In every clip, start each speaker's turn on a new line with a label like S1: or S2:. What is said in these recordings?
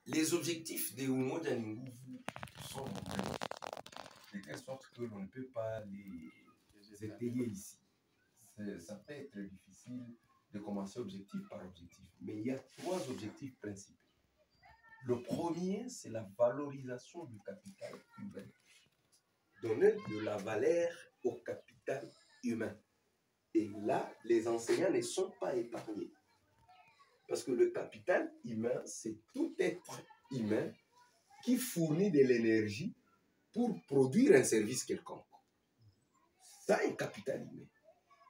S1: Les objectifs des Umoja Nguvu sont de telle sorte que l'on ne peut pas les étayer ici. Ça peut être difficile de commencer objectif par objectif, mais il y a 3 objectifs principaux. Le premier, c'est la valorisation du capital humain. Donner de la valeur au capital humain. Et là, les enseignants ne sont pas épargnés. Parce que le capital humain, c'est tout être humain qui fournit de l'énergie pour produire un service quelconque. Ça, un capital humain.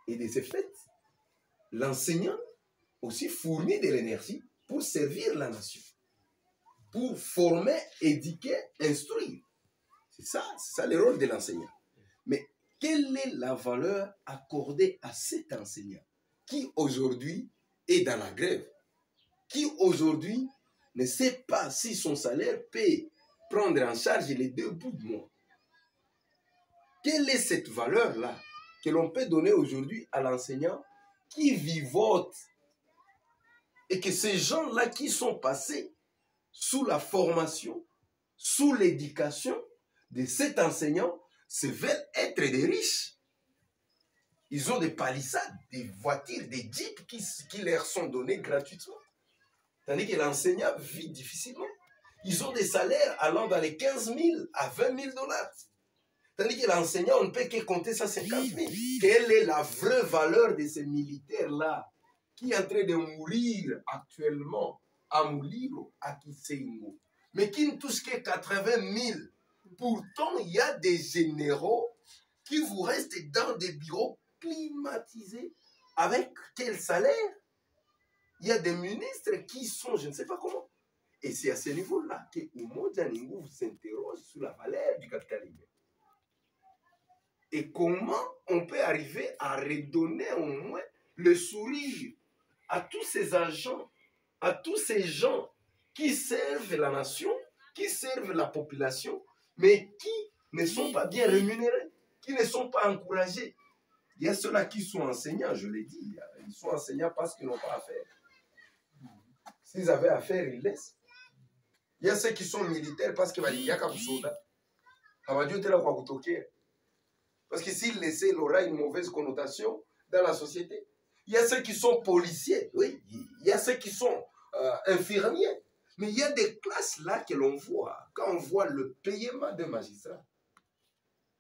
S1: Et de ce fait, l'enseignant aussi fournit de l'énergie pour servir la nation, pour former, éduquer, instruire. C'est ça le rôle de l'enseignant. Mais quelle est la valeur accordée à cet enseignant qui aujourd'hui est dans la grève, qui aujourd'hui ne sait pas si son salaire peut prendre en charge les 2 bouts de mois? Quelle est cette valeur-là que l'on peut donner aujourd'hui à l'enseignant qui vivote et que ces gens-là qui sont passés sous la formation, sous l'éducation de cet enseignant, se veulent être des riches. Ils ont des palissades, des voitures, des jeeps qui leur sont donnés gratuitement. Tandis que l'enseignant vit difficilement. Ils ont des salaires allant dans les 15 000 à 20 000 dollars. Tandis que l'enseignant, on ne peut que compter ça 50 000. Quelle est la vraie valeur de ces militaires-là qui est en train de mourir actuellement à Mulilo, à Kisengo, mais qui ne touchent que 80 000? Pourtant, il y a des généraux qui vous restent dans des bureaux climatisés. Avec quel salaire? Il y a des ministres qui sont, je ne sais pas comment. Et c'est à ce niveau-là que Umoja Nguvu s'interroge sur la valeur du capital humain. Et comment on peut arriver à redonner au moins le sourire à tous ces agents, à tous ces gens qui servent la nation, qui servent la population, mais qui ne sont pas bien rémunérés, qui ne sont pas encouragés. Il y a ceux-là qui sont enseignants, je l'ai dit, ils sont enseignants parce qu'ils n'ont pas à faire. S'ils avaient à faire, ils laissent. Il y a ceux qui sont militaires parce qu'il y a comme soldat. Parce que s'il laissait, il aura une mauvaise connotation dans la société. Il y a ceux qui sont policiers, oui. Il y a ceux qui sont infirmiers. Mais il y a des classes là que l'on voit. Quand on voit le paiement d'un magistrat,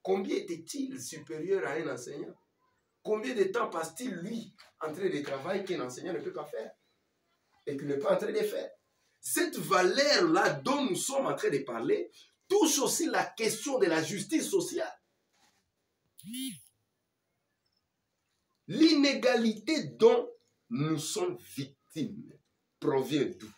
S1: combien était-il supérieur à un enseignant? Combien de temps passe-t-il, lui, en train de travailler qu'un enseignant ne peut pas faire et qu'il n'est pas en train de faire? Cette valeur-là dont nous sommes en train de parler touche aussi la question de la justice sociale. L'inégalité dont nous sommes victimes provient d'où?